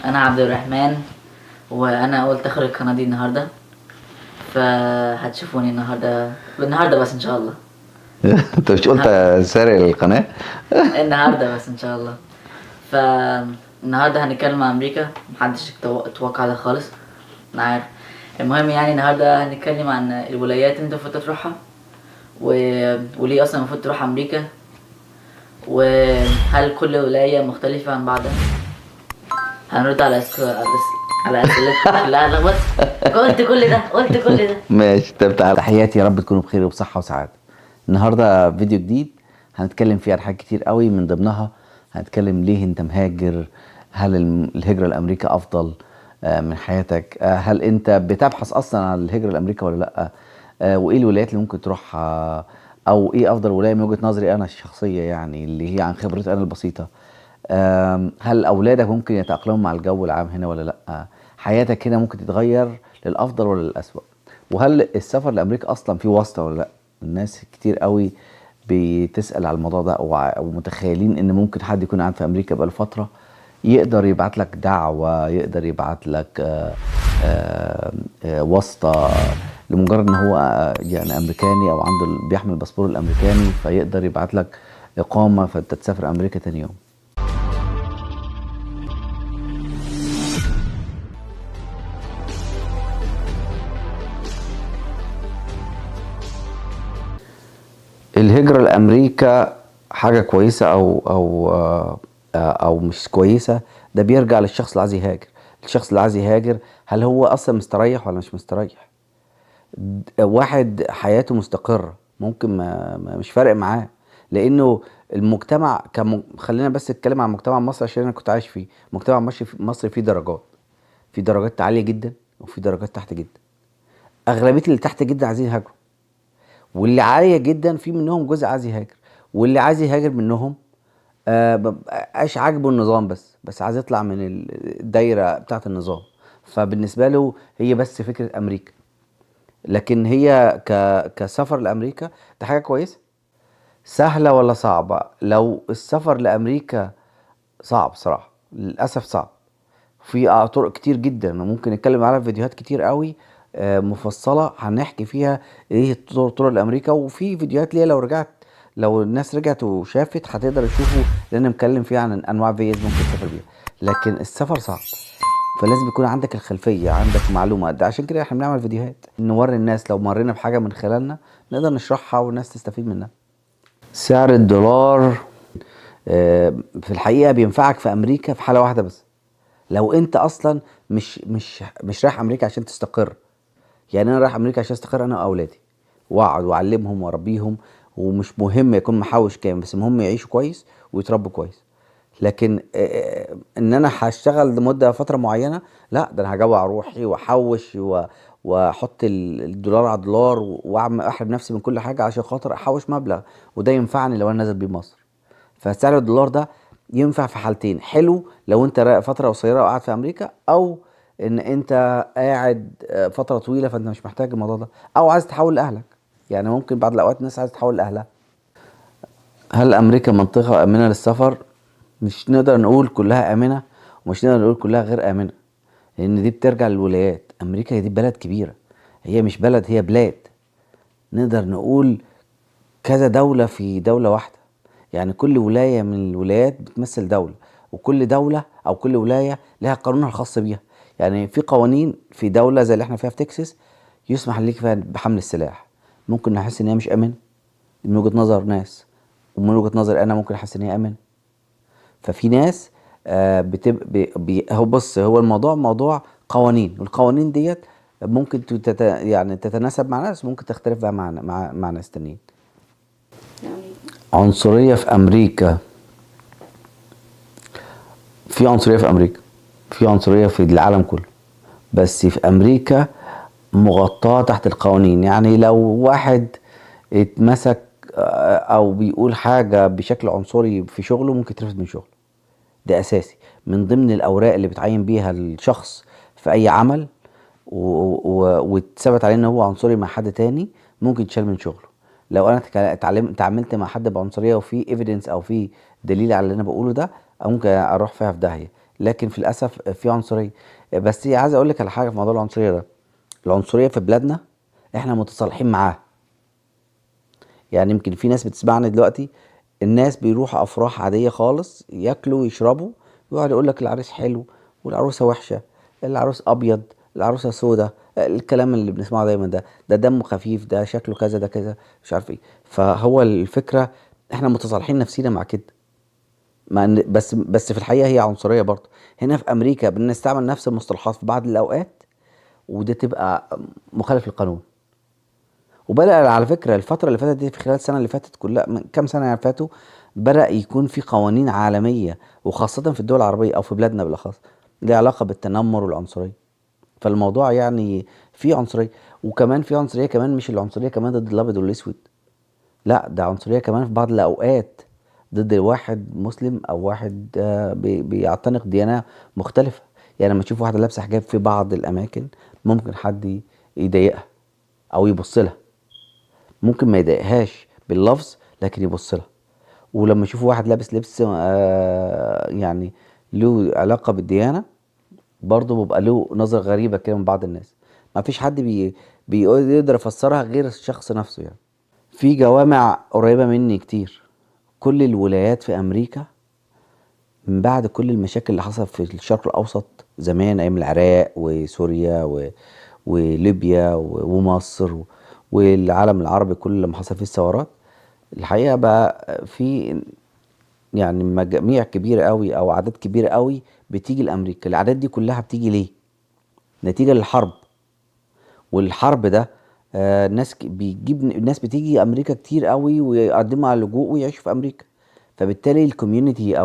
انا عبد الرحمن، وانا قلت اخرج القناه دي النهارده، فهتشوفوني النهارده بس ان شاء الله. انت مش قلت سارق القناة؟ النهارده بس ان شاء الله. فالنهارده هنتكلم عن امريكا، محدش اتوقع ده خالص، انا عارف. المهم يعني النهارده هنتكلم عن الولايات اللي انت المفروض تروحها، و... وليه اصلا المفروض تروح امريكا، وهل كل ولايه مختلفه عن بعضها. هنرد على اسئلتكم كلها. لخبطت، قلت كل ده. ماشي، طب تعالى. تحياتي، يا رب تكونوا بخير وبصحة وسعادة. النهاردة فيديو جديد هنتكلم فيه عن حاجات كتير قوي، من ضمنها هنتكلم ليه انت مهاجر. هل الهجرة لأمريكا أفضل من حياتك؟ هل انت بتبحث أصلا عن الهجرة لأمريكا ولا لأ؟ وإيه الولايات اللي ممكن تروحها؟ أو إيه أفضل ولاية من وجهة نظري أنا الشخصية، يعني اللي هي عن خبرتي أنا البسيطة. هل أولادك ممكن يتأقلموا مع الجو العام هنا ولا لأ؟ حياتك هنا ممكن تتغير للأفضل ولا للأسوأ؟ وهل السفر لأمريكا أصلا فيه واسطة ولا لأ؟ الناس كتير قوي بتسأل على الموضوع ده، أو متخيلين إن ممكن حد يكون قاعد في أمريكا بقاله فترة يقدر يبعت لك دعوة، يقدر يبعت لك واسطة، لمجرد إن هو يعني أمريكاني أو عنده بيحمل الباسبور الأمريكاني، فيقدر يبعت لك إقامة فأنت تسافر أمريكا تاني يوم. الهجرة لأمريكا حاجة كويسة أو مش كويسة، ده بيرجع للشخص اللي عايز يهاجر. الشخص اللي عايز يهاجر، هل هو أصلا مستريح ولا مش مستريح؟ واحد حياته مستقرة ممكن مش فارق معاه، لأنه المجتمع خلينا بس نتكلم عن مجتمع مصر عشان أنا كنت عايش فيه. مجتمع مصر فيه درجات، في درجات عالية جدا وفي درجات تحت جدا. أغلبية اللي تحت جدا عايزين يهاجروا، واللي عالية جدا في منهم جزء عايز يهاجر، واللي عايز يهاجر منهم مبقاش عاجبه النظام، بس عايز يطلع من الدايرة بتاعة النظام. فبالنسبة له هي بس فكرة أمريكا، لكن هي كسفر لأمريكا ده حاجة كويسة. سهلة ولا صعبة؟ لو السفر لأمريكا صعب صراحة، للأسف صعب. في طرق كتير جدا ممكن نتكلم عليها في فيديوهات كتير قوي مفصلة هنحكي فيها ايه طرق لأمريكا. وفي فيديوهات ليا لو الناس رجعت وشافت هتقدر يشوفوا، لأن متكلم فيها عن أنواع فيز ممكن تسافر بيها. لكن السفر صعب، فلازم يكون عندك الخلفية، عندك معلومة. ده عشان كده احنا بنعمل فيديوهات نوري الناس لو مرينا بحاجة من خلالنا نقدر نشرحها والناس تستفيد منها. سعر الدولار في الحقيقة بينفعك في أمريكا في حالة واحدة بس، لو انت اصلا مش رايح امريكا عشان تستقر. يعني انا رايح امريكا عشان استقر انا واولادي، واقعد واعلمهم واربيهم، ومش مهم يكون محوش كام، بس المهم يعيشوا كويس ويتربوا كويس. لكن ان انا هشتغل لمده فتره معينه، لا، ده انا هجوع روحي واحوش واحط الدولار على الدولار، واعمل احرم نفسي من كل حاجه عشان خاطر احوش مبلغ، وده ينفعني لو انا نازل بيه مصر. فسعر الدولار ده ينفع في حالتين: حلو لو انت فتره قصيره وقاعد في امريكا، او ان انت قاعد فتره طويله فانت مش محتاج الموضوع ده، او عايز تحول لاهلك. يعني ممكن بعض الاوقات الناس عايز تحول لاهلها. هل امريكا منطقه امنه للسفر؟ مش نقدر نقول كلها امنه، ومش نقدر نقول كلها غير امنه، لان دي بترجع للولايات. امريكا دي بلد كبيره، هي مش بلد، هي بلاد. نقدر نقول كذا دولة في دولة واحدة، يعني كل ولاية من الولايات بتمثل دولة، وكل دولة أو كل ولاية لها قانونها الخاص بيها. يعني في قوانين في دولة زي اللي احنا فيها في تكساس يسمح ليك فيها بحمل السلاح، ممكن نحس إن هي مش أمان من وجهة نظر ناس، ومن وجهة نظر أنا ممكن أحس إن هي أمان. ففي ناس هو بص، هو الموضوع موضوع قوانين، والقوانين ديت ممكن يعني تتناسب مع ناس، ممكن تختلف بقى مع ناس تانيين. عنصرية في أمريكا، في عنصرية في أمريكا، في عنصرية في العالم كله، بس في أمريكا مغطاة تحت القوانين. يعني لو واحد اتمسك أو بيقول حاجة بشكل عنصري في شغله ممكن يترفد من شغله. ده أساسي من ضمن الأوراق اللي بتعين بيها الشخص في أي عمل، واتثبت عليه إن هو عنصري مع حد تاني ممكن يتشال من شغله. لو أنا اتعاملت مع حد بعنصرية وفي ايفيدنس أو في دليل على اللي أنا بقوله ده، ممكن أروح فيها في داهية. لكن في الاسف في عنصريه. بس عايز اقول لك على حاجه في موضوع العنصريه ده. العنصريه في بلادنا احنا متصالحين معاها. يعني يمكن في ناس بتسمعني دلوقتي، الناس بيروحوا افراح عاديه خالص، ياكلوا ويشربوا، ويقعد يقول لك العريس حلو والعروسه وحشه، العروس ابيض، العروسه سودة، الكلام اللي بنسمعه دايما ده دمه خفيف، ده شكله كذا، ده كذا، مش عارف ايه. فهو الفكره احنا متصالحين نفسينا مع كده. بس في الحقيقه هي عنصريه برضه. هنا في امريكا بنستعمل نفس المصطلحات في بعض الاوقات، وده تبقى مخالف للقانون. وبدأ على فكرة الفترة اللي فاتت دي، في خلال السنة اللي فاتت كلها، من كام سنة يعني فاتوا، بدأ يكون في قوانين عالمية، وخاصة في الدول العربية أو في بلادنا بالأخص، ليها علاقة بالتنمر والعنصرية. فالموضوع يعني في عنصرية. وكمان في عنصرية كمان، مش العنصرية كمان ضد الأبيض والأسود، لا، ده عنصرية كمان في بعض الأوقات ضد واحد مسلم أو واحد بيعتنق ديانة مختلفة. يعني لما تشوف واحدة لابسة حجاب في بعض الأماكن، ممكن حد يضايقها أو يبص لها. ممكن ما يضايقهاش باللفظ لكن يبص لها. ولما يشوفوا واحد لابس لبس يعني له علاقة بالديانة، برضه بيبقى له نظرة غريبة كده من بعض الناس. ما فيش حد بيقدر يفسرها غير الشخص نفسه يعني. في جوامع قريبة مني كتير. كل الولايات في أمريكا من بعد كل المشاكل اللي حصلت في الشرق الأوسط زمان، أيام العراق وسوريا وليبيا ومصر والعالم العربي كله لما حصل فيه الثورات، الحقيقة بقى في يعني مجاميع كبيرة قوي أو أعداد كبيرة قوي بتيجي لأمريكا. الأعداد دي كلها بتيجي ليه؟ نتيجة للحرب. والحرب ده الناس بتيجي أمريكا كتير قوي ويقدموا على اللجوء ويعيشوا في أمريكا. فبالتالي الكوميونتي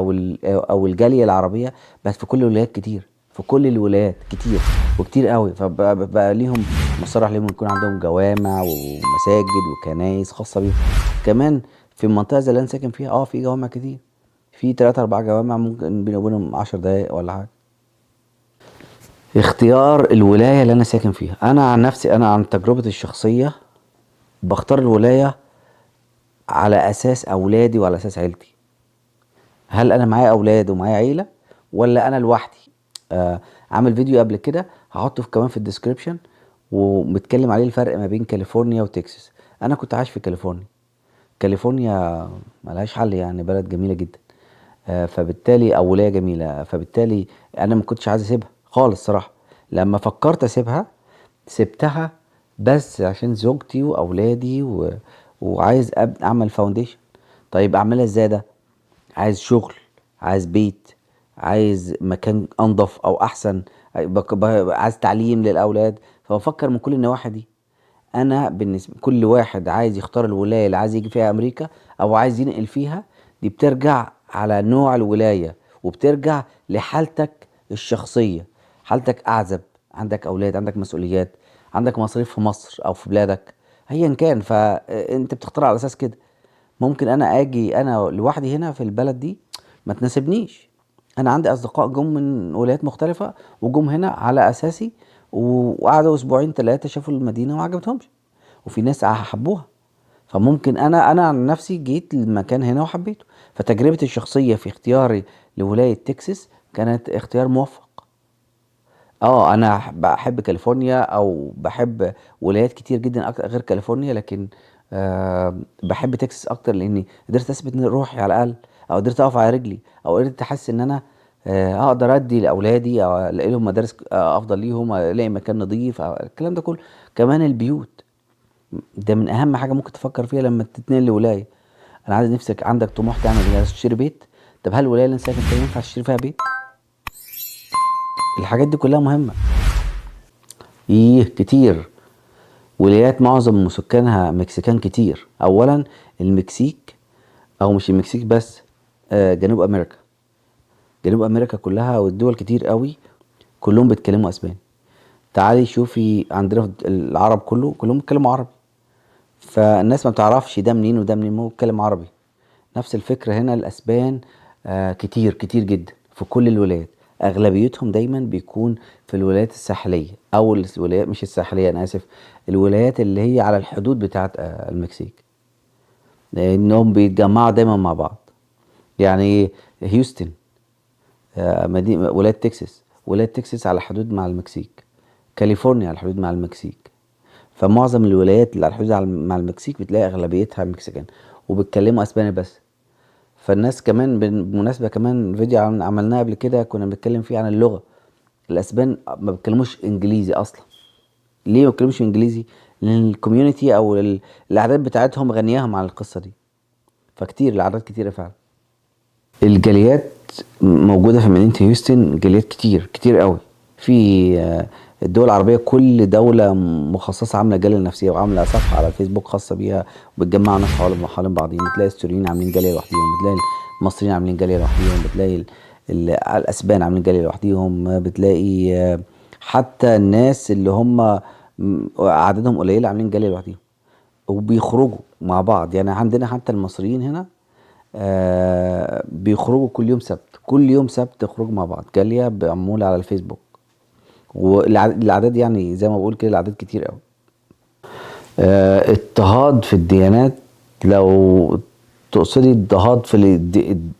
أو الجالية العربية بقت في كل الولايات كتير، في كل الولايات كتير وكتير قوي. فبقى ليهم مصالح، ليهم يكون عندهم جوامع ومساجد وكنايس خاصة بيهم. كمان في المنطقة زي اللي أنا ساكن فيها في جوامع كتير، في 3 4 جوامع ممكن بيني وبينهم 10 دقايق ولا حاجة. اختيار الولاية اللي أنا ساكن فيها، أنا عن نفسي، أنا عن تجربتي الشخصية، بختار الولاية على أساس أولادي وعلى أساس عيلتي. هل أنا معايا أولاد ومعايا عيلة، ولا أنا لوحدي؟ عامل فيديو قبل كده هحطه كمان في الديسكريبشن، ومتكلم عليه الفرق ما بين كاليفورنيا وتكساس. أنا كنت عايش في كاليفورنيا. كاليفورنيا ملهاش حل، يعني بلد جميلة جدا. فبالتالي او ولايه جميله، فبالتالي انا ما كنتش عايز اسيبها خالص صراحه. لما فكرت اسيبها سبتها، بس عشان زوجتي واولادي وعايز اعمل فاونديشن. طيب اعملها ازاي ده؟ عايز شغل، عايز بيت، عايز مكان انضف او احسن، عايز تعليم للاولاد. فبفكر من كل النواحي دي. انا بالنسبه كل واحد عايز يختار الولايه اللي عايز يجي فيها امريكا او عايز ينقل فيها، دي بترجع على نوع الولايه، وبترجع لحالتك الشخصيه. حالتك اعزب، عندك اولاد، عندك مسؤوليات، عندك مصاريف في مصر او في بلادك، ايا كان. فانت بتختار على اساس كده. ممكن انا اجي انا لوحدي هنا في البلد دي ما تناسبنيش. انا عندي اصدقاء جم من ولايات مختلفة وجم هنا على اساسي، وقعدوا اسبوعين 3 شافوا المدينة وما عجبتهمش، وفي ناس حبوها. فممكن انا عن نفسي جيت المكان هنا وحبيته. فتجربتي الشخصية في اختياري لولاية تكساس كانت اختيار موفق. انا بحب كاليفورنيا او بحب ولايات كتير جدا غير كاليفورنيا، لكن بحب تكساس اكتر لاني قدرت اثبت ان روحي على الاقل، او قدرت اقف على رجلي، او قدرت احس ان انا اقدر ادي لاولادي او الاقي لهم مدارس افضل ليهم، الاقي مكان نظيف، الكلام ده كله. كمان البيوت ده من اهم حاجه ممكن تفكر فيها لما تتنقل لولايه. انا عايز نفسك عندك طموح تعمل ايه؟ عايز تشتري بيت؟ طب هل الولايه اللي انت ساكن فيها ينفع تشتري فيها بيت؟ الحاجات دي كلها مهمه. كتير ولايات معظم سكانها مكسيكان كتير. اولا المكسيك، او مش المكسيك بس، جنوب امريكا. جنوب امريكا كلها والدول كتير قوي كلهم بيتكلموا اسباني. تعالي شوفي عندنا في العرب كلهم بيتكلموا عربي. فالناس ما بتعرفش ده منين وده منين، هو بيتكلم عربي. نفس الفكرة هنا. الاسبان كتير كتير جدا في كل الولايات. اغلبيتهم دايما بيكون في الولايات الساحلية، او الولايات مش الساحلية، انا اسف، الولايات اللي هي على الحدود بتاعت المكسيك، لانهم بيتجمعوا دايما مع بعض. يعني هيوستن مدينة ولاية تكساس على حدود مع المكسيك، كاليفورنيا على الحدود مع المكسيك. فمعظم الولايات اللي على الحدود مع المكسيك بتلاقي اغلبيتها مكسيكان وبيتكلموا اسباني بس. فالناس كمان بالمناسبة كمان فيديو عملناه قبل كده كنا بنتكلم فيه عن اللغة. الاسبان ما بيتكلموش انجليزي اصلا. ليه ما بيتكلموش انجليزي؟ لان الكوميونتي او الاعداد بتاعتهم غنياهم على القصة دي. فكتير الاعداد كتيرة فعلا. الجاليات موجودة في مدينة هيوستن، جاليات كتير كتير قوي. في الدول العربية كل دولة مخصصة عاملة جالية نفسية وعاملة صفحة على الفيسبوك خاصة بيها وبتجمع ناس حوالين بعضهم. بتلاقي السوريين عاملين جالية لوحديهم، بتلاقي المصريين عاملين جالية لوحديهم، بتلاقي الأسبان عاملين جالية لوحديهم، بتلاقي حتى الناس اللي هم عددهم قليل عاملين جالية لوحديهم وبيخرجوا مع بعض. يعني عندنا حتى المصريين هنا بيخرجوا كل يوم سبت، كل يوم سبت يخرجوا مع بعض جالية معمولة على الفيسبوك. والأعداد يعني زي ما بقول كده الأعداد كتير قوي. اضطهاد في الديانات، لو تقصدي اضطهاد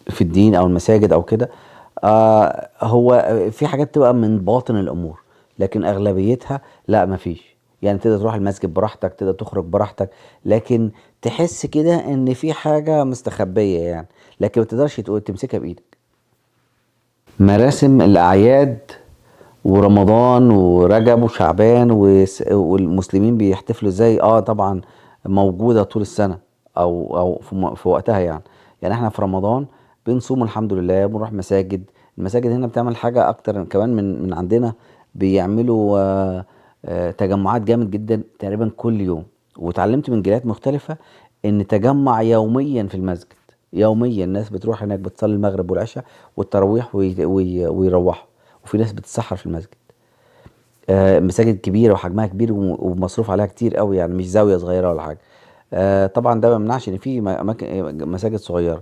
في الدين أو المساجد أو كده، هو في حاجات تبقى من باطن الأمور لكن أغلبيتها لا مفيش. يعني تقدر تروح المسجد براحتك، تقدر تخرج براحتك، لكن تحس كده ان في حاجة مستخبية يعني، لكن ما تقدرش تقول تمسكها بإيدك. مراسم الأعياد ورمضان ورجب وشعبان والمسلمين بيحتفلوا ازاي؟ طبعا موجودة طول السنة او في وقتها يعني. يعني احنا في رمضان بنصوم الحمد لله، بنروح مساجد. المساجد هنا بتعمل حاجة اكتر كمان من عندنا. بيعملوا تجمعات جامد جدا تقريبا كل يوم. واتعلمت من جاليات مختلفة ان تجمع يوميا في المسجد. يوميا الناس بتروح هناك بتصلي المغرب والعشاء والتراويح ويروحوا. وفي ناس بتتسحر في المسجد. مساجد كبيره وحجمها كبير ومصروف عليها كتير قوي، يعني مش زاويه صغيره ولا حاجه. طبعا ده ما يمنعش ان في اماكن مساجد صغيره.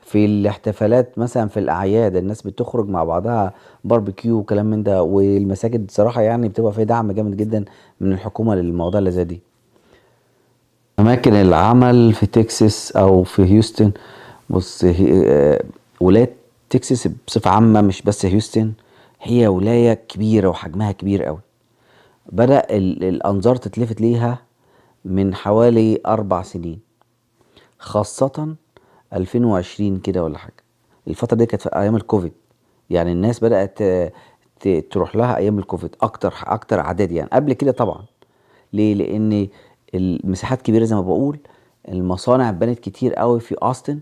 في الاحتفالات مثلا في الاعياد الناس بتخرج مع بعضها باربيكيو وكلام من ده. والمساجد صراحه يعني بتبقى فيها دعم جامد جدا من الحكومه للموضوع اللي زي دي. اماكن العمل في تكساس او في هيوستن، بص ولاية تكساس بصفة عامة مش بس هيوستن، هي ولاية كبيرة وحجمها كبير قوي. بدأ الأنظار تتلفت ليها من حوالي 4 سنين، خاصة 2020 كده ولا حاجة. الفترة دي كانت في أيام الكوفيد. يعني الناس بدأت تروح لها أيام الكوفيد أكتر أعداد يعني قبل كده طبعا. ليه؟ لأن المساحات كبيرة زي ما بقول. المصانع بنت كتير قوي في أوستن.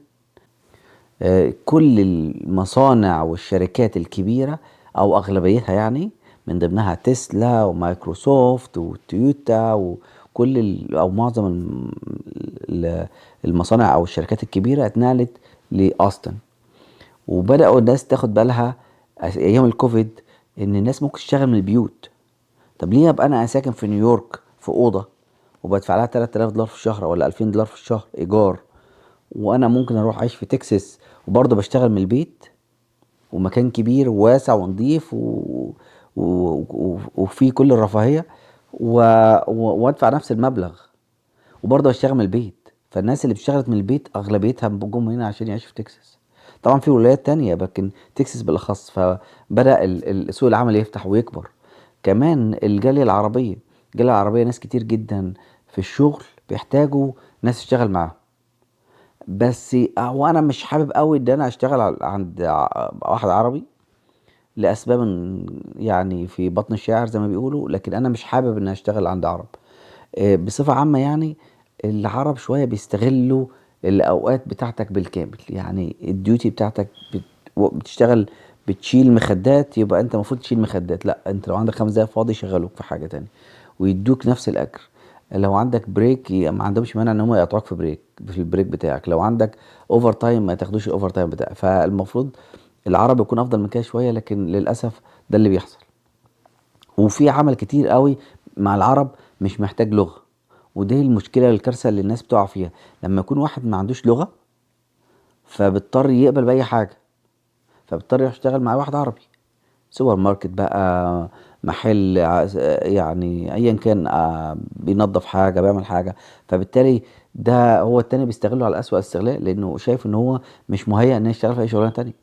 كل المصانع والشركات الكبيرة أو أغلبيتها يعني، من ضمنها تسلا ومايكروسوفت وتويوتا وكل أو معظم المصانع أو الشركات الكبيرة اتنقلت لأوستن. وبدأوا الناس تاخد بالها أيام الكوفيد إن الناس ممكن تشتغل من البيوت. طب ليه أبقى أنا ساكن في نيويورك في أوضة وبدفع لها $3000 في الشهر ولا $2000 في الشهر إيجار، وانا ممكن اروح اعيش في تكساس وبرضه بشتغل من البيت ومكان كبير وواسع ونضيف وفيه كل الرفاهية وادفع نفس المبلغ وبرضه اشتغل من البيت. فالناس اللي بتشتغل من البيت اغلبيتها بتجم هنا عشان يعيشوا في تكساس. طبعا في ولايات تانية لكن تكساس بالاخص. فبدأ سوق العمل يفتح ويكبر. كمان الجالية العربية ناس كتير جدا في الشغل بيحتاجوا ناس تشتغل معاهم. بس هو انا مش حابب قوي ان انا اشتغل عند واحد عربي لاسباب يعني في بطن الشاعر زي ما بيقولوا. لكن انا مش حابب ان اشتغل عند عرب. بصفة عامة يعني العرب شوية بيستغلوا الاوقات بتاعتك بالكامل. يعني الديوتي بتاعتك بتشتغل بتشيل مخدات، يبقى انت المفروض تشيل مخدات. لا، انت لو عندك 5 دقايق فاضي شغلوك في حاجة تانية ويدوك نفس الاجر. لو عندك بريك ما عندهمش مانع ان هم يقطعوك في البريك بتاعك. لو عندك اوفر تايم ما تاخدوش الاوفر تايم بتاعك. فالمفروض العرب يكون افضل من كده شويه، لكن للاسف ده اللي بيحصل. وفي عمل كتير قوي مع العرب مش محتاج لغه. ودي المشكله الكارثه اللي الناس بتقع فيها لما يكون واحد ما عندوش لغه فبيضطر يقبل باي حاجه. فبيضطر يروح يشتغل مع واحد عربي، سوبر ماركت بقى، محل يعني ايا كان، بينظف حاجه بيعمل حاجه. فبالتالي ده هو التاني بيستغله على اسوأ استغلال لانه شايف ان هو مش مهيأ ان يشتغل في اي شغلانه تانية.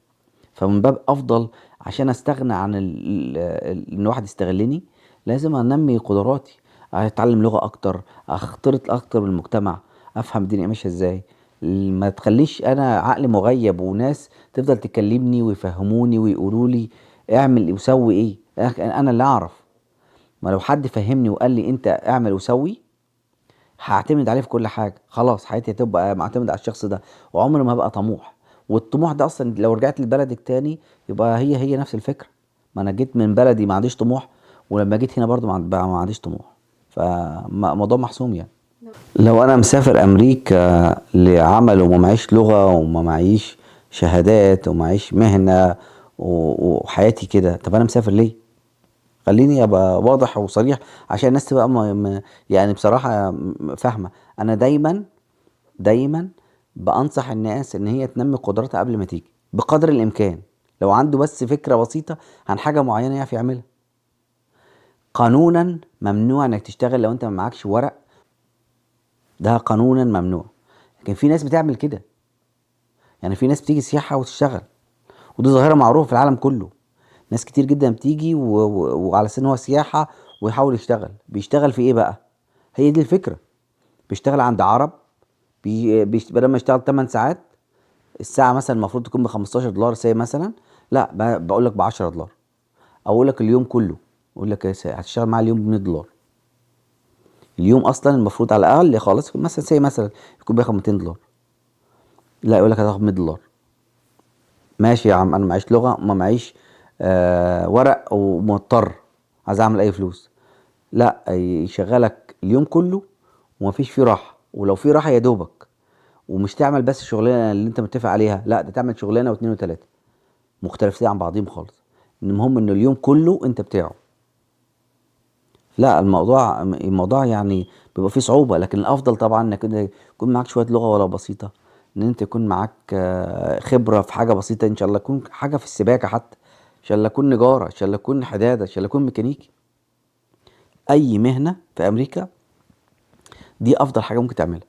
فمن باب افضل عشان استغنى عن ان واحد يستغلني، لازم انمي قدراتي، اتعلم لغة اكتر، اختلط اكتر بالمجتمع، افهم الدنيا ماشية ازاي. ما تخليش انا عقلي مغيب وناس تفضل تكلمني ويفهموني ويقولوا لي اعمل وسوي ايه، انا اللي اعرف. ما لو حد فهمني وقال لي انت اعمل وسوي، هعتمد عليه في كل حاجة، خلاص حياتي هتبقى معتمد على الشخص ده، وعمري ما هبقى طموح. والطموح ده اصلا لو رجعت لبلدك تاني يبقى هي نفس الفكرة. ما انا جيت من بلدي ما عنديش طموح، ولما جيت هنا برضو ما عنديش طموح، فموضوع محسوم يعني. لو انا مسافر امريكا لعمل وما معيش لغة وما معيش شهادات وما معيش مهنة وحياتي كده، طب انا مسافر ليه؟ خليني ابقى واضح وصريح عشان الناس تبقى يعني بصراحة فاهمة. انا دايما بانصح الناس ان هي تنمي قدراتها قبل ما تيجي بقدر الامكان. لو عنده بس فكرة بسيطة عن حاجة معينة يعرف يعملها. قانونا ممنوع انك تشتغل لو انت ما معكش ورق، ده قانونا ممنوع. لكن في ناس بتعمل كده، يعني في ناس بتيجي سياحة وتشتغل، ودي ظاهرة معروفة في العالم كله. ناس كتير جدا بتيجي وعلى سن هو سياحة ويحاول يشتغل. بيشتغل في ايه بقى؟ هي دي الفكرة. بيشتغل عند عرب، بدل ما يشتغل 8 ساعات، الساعة مثلا المفروض تكون ب 15 دولار سي مثلا، لا بقول لك ب 10 دولار. او اقول لك اليوم كله، اقول لك هتشتغل معاه اليوم ب 100 دولار. اليوم اصلا المفروض على الاقل خالص مثلا سي مثلا يكون بياخد 200 دولار، لا يقول لك هتاخد 100 دولار. ماشي يا عم، انا معيش لغة وما معيش ورق ومضطر عايز اعمل اي فلوس، لا يشغلك اليوم كله ومفيش فيه راحة، ولو في راحة يا دوبك. ومش تعمل بس الشغلانه اللي انت متفق عليها، لا ده تعمل شغلانه واثنين وثلاثه مختلفين عن بعضهم خالص. المهم ان اليوم كله انت بتاعه. لا الموضوع يعني بيبقى فيه صعوبه، لكن الافضل طبعا انك انت يكون معاك شويه لغه ولو بسيطه، ان انت يكون معاك خبره في حاجه بسيطه، ان شاء الله يكون حاجه في السباكه حتى، ان شاء الله يكون نجاره، ان شاء الله يكون حداده، ان شاء الله يكون ميكانيكي. اي مهنه في امريكا دي افضل حاجه ممكن تعملها.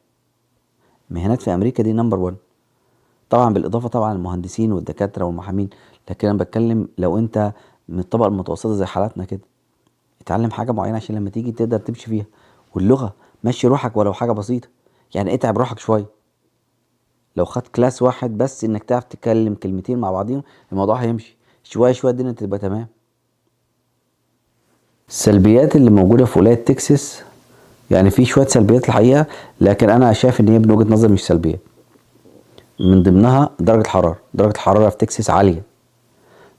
مهنات في امريكا دي نمبر 1، طبعا بالاضافه طبعا المهندسين والدكاتره والمحامين. لكن انا بتكلم لو انت من الطبقه المتوسطه زي حالاتنا كده، اتعلم حاجه معينه عشان لما تيجي تقدر تمشي فيها. واللغه مشي روحك ولو حاجه بسيطه، يعني اتعب روحك شويه. لو خدت كلاس واحد بس انك تعرف تتكلم كلمتين مع بعضهم، الموضوع هيمشي شويه شويه، الدنيا تبقى تمام. السلبيات اللي موجوده في ولايه تكساس، يعني في شويه سلبيات الحقيقه، لكن انا شايف ان هي من وجهه نظري مش سلبيه. من ضمنها درجه الحراره في تكساس عاليه،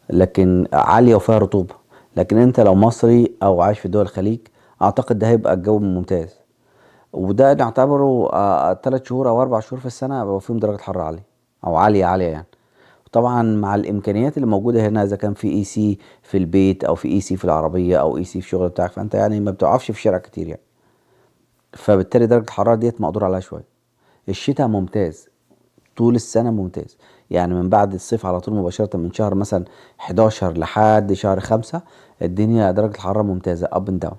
لكن عالية وفيها رطوبة. لكن انت لو مصري او عايش في دول الخليج، اعتقد ده هيبقى الجو ممتاز. وده نعتبره 3 شهور او 4 شهور في السنة بيبقى فيهم درجة حرارة عالية او عالية يعني. طبعا مع الامكانيات اللي موجودة هنا، اذا كان في اي سي في البيت او في اي سي في العربية او اي سي في الشغل بتاعك، فانت يعني ما بتقفش في الشارع كتير يعني. فبالتالي درجة الحرارة ديت مقدور عليها شوية. الشتاء ممتاز، طول السنة ممتاز. يعني من بعد الصيف على طول مباشرة، من شهر مثلا 11 لحد شهر 5، الدنيا درجة الحرارة ممتازة اب اند داون.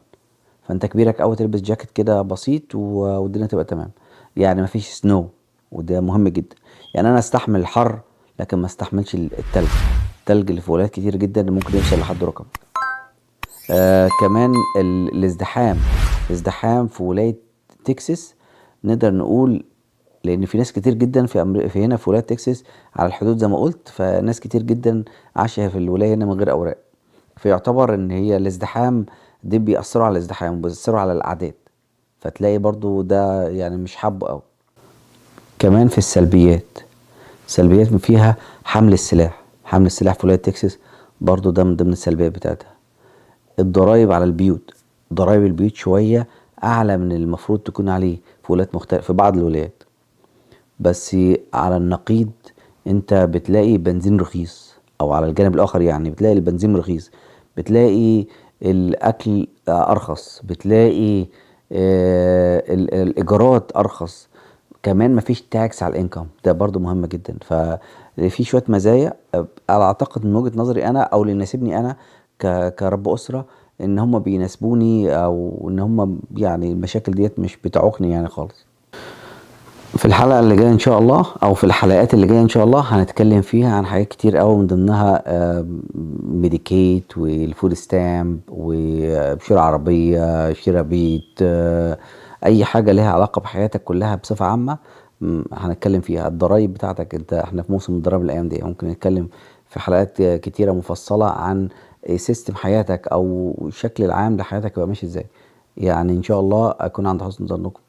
فانت كبيرك اوي تلبس جاكيت كده بسيط والدنيا تبقى تمام. يعني مفيش سنو، وده مهم جدا. يعني انا استحمل الحر لكن ما استحملش التلج. التلج اللي في ولايات كتير جدا ممكن يوصل لحد ركب. كمان الازدحام في ولاية تكساس، نقدر نقول، لان في ناس كتير جدا في هنا في ولايه تكساس على الحدود زي ما قلت، فناس كتير جدا عايشه في الولايه هنا من غير اوراق. فيعتبر ان هي الازدحام دي بيأثروا على الازدحام وبيأثروا على الاعداد، فتلاقي برضو ده يعني مش حابه قوي. كمان في سلبيات فيها حمل السلاح في ولايه تكساس، برضو ده من ضمن السلبيات بتاعتها. الضرايب على البيوت، ضرايب البيوت شويه اعلى من المفروض تكون عليه في ولايات مختلفه في بعض الولايات. بس على النقيض انت بتلاقي بنزين رخيص، او على الجانب الاخر يعني بتلاقي البنزين رخيص، بتلاقي الاكل ارخص، بتلاقي الايجارات ارخص. كمان مفيش تاكس على الانكم، ده برضو مهم جدا. ففي شوية مزايا انا اعتقد من وجهة نظري انا او اللي يناسبني انا كرب اسرة، ان هم بيناسبوني، او ان هم يعني المشاكل ديت مش بتعوقني يعني خالص. في الحلقة اللي جاية ان شاء الله، او في الحلقات اللي جاية ان شاء الله، هنتكلم فيها عن حاجات كتير قوي، من ضمنها ميديكيت والفود ستامب وشراء عربية، شراء بيت، اي حاجة لها علاقة بحياتك كلها بصفة عامة. هنتكلم فيها. الضرايب بتاعتك انت، احنا في موسم الضرايب الايام دي، ممكن نتكلم في حلقات كتيرة مفصلة عن سيستم حياتك او الشكل العام لحياتك يبقى ماشي ازاي. يعني ان شاء الله اكون عند حسن ظنكم.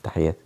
تحياتي.